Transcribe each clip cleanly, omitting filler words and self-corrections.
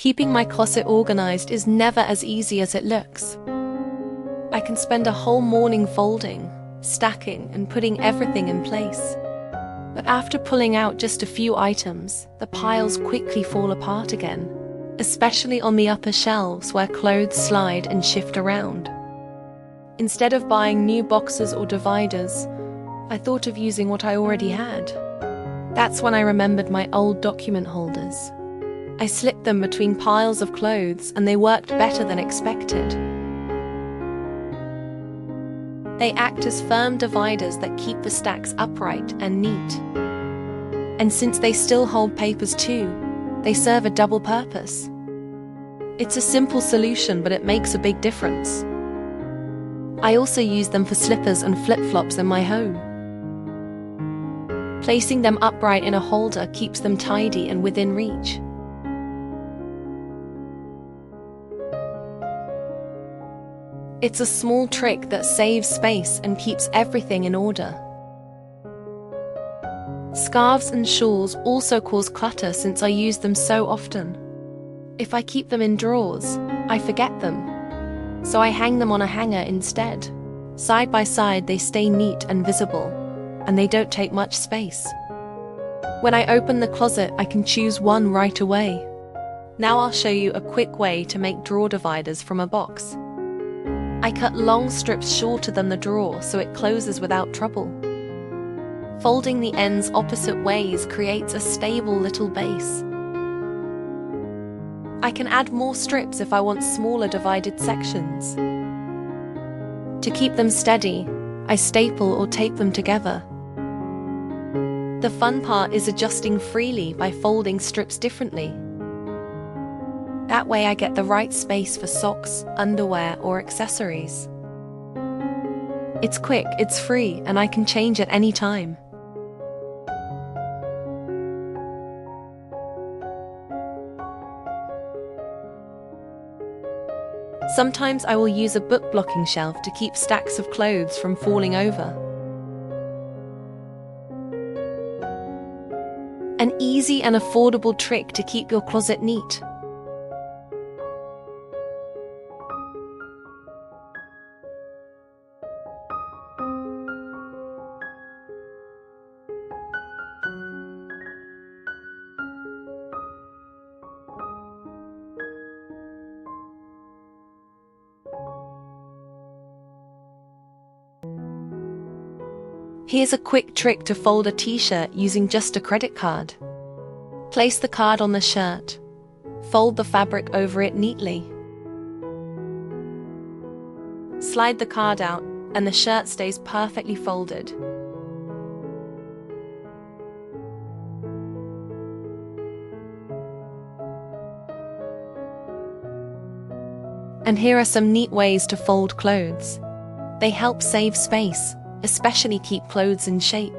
Keeping my closet organized is never as easy as it looks. I can spend a whole morning folding, stacking, and putting everything in place. But after pulling out just a few items, the piles quickly fall apart again, especially on the upper shelves where clothes slide and shift around. Instead of buying new boxes or dividers, I thought of using what I already had. That's when I remembered my old document holders. I slipped them between piles of clothes and they worked better than expected. They act as firm dividers that keep the stacks upright and neat. And since they still hold papers too, they serve a double purpose. It's a simple solution, but it makes a big difference. I also use them for slippers and flip-flops in my home. Placing them upright in a holder keeps them tidy and within reach. It's a small trick that saves space and keeps everything in order. Scarves and shawls also cause clutter since I use them so often. If I keep them in drawers, I forget them. So I hang them on a hanger instead. Side by side, they stay neat and visible, and they don't take much space. When I open the closet, I can choose one right away. Now I'll show you a quick way to make drawer dividers from a box. I cut long strips shorter than the drawer so it closes without trouble. Folding the ends opposite ways creates a stable little base. I can add more strips if I want smaller divided sections. To keep them steady, I staple or tape them together. The fun part is adjusting freely by folding strips differently. That way I get the right space for socks, underwear, or accessories. It's quick, it's free, and I can change at any time. Sometimes I will use a book blocking shelf to keep stacks of clothes from falling over. An easy and affordable trick to keep your closet neat. Here's a quick trick to fold a t-shirt using just a credit card. Place the card on the shirt. Fold the fabric over it neatly. Slide the card out, and the shirt stays perfectly folded. And here are some neat ways to fold clothes. They help save space, especially keep clothes in shape.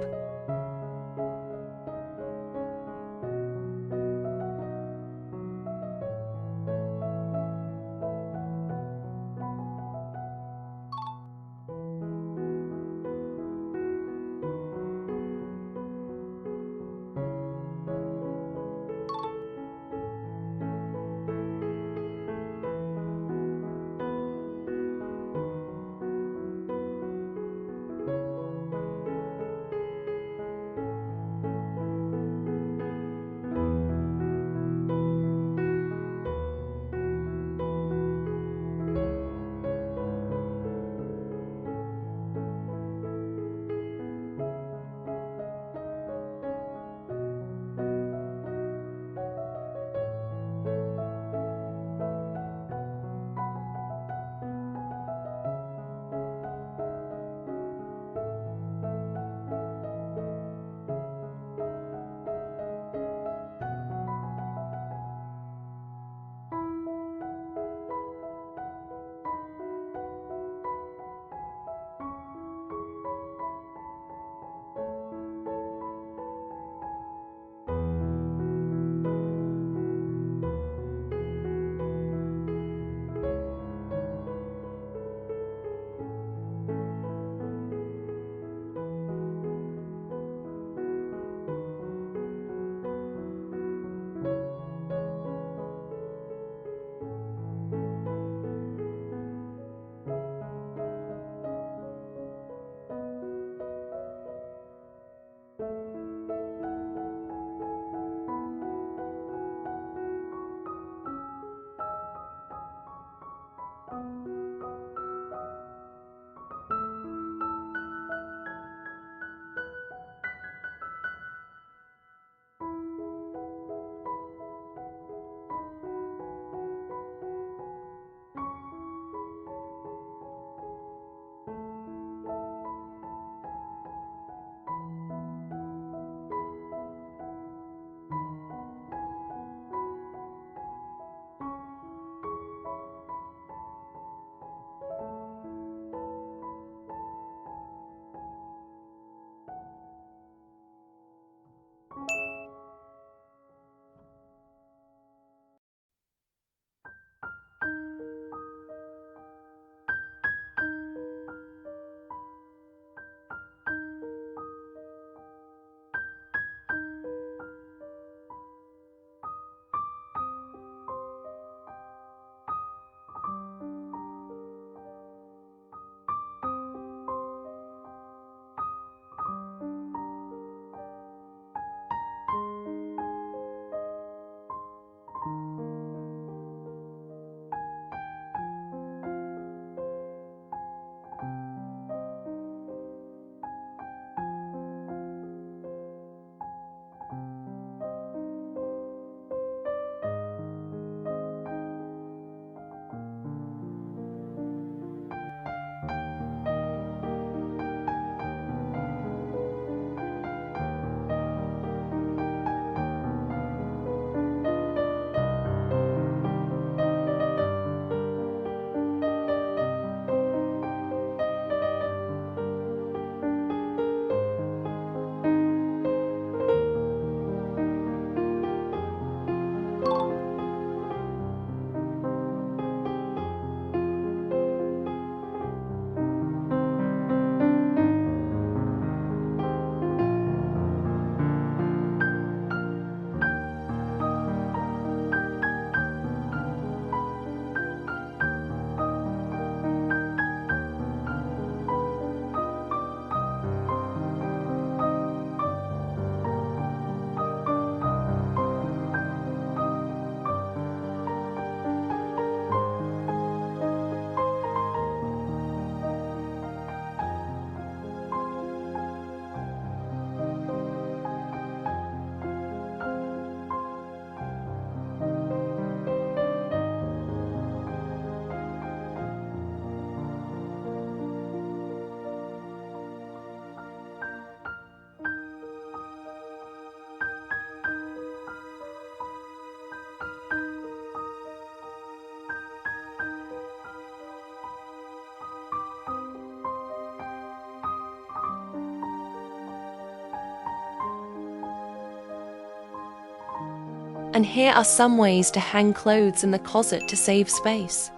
And here are some ways to hang clothes in the closet to save space.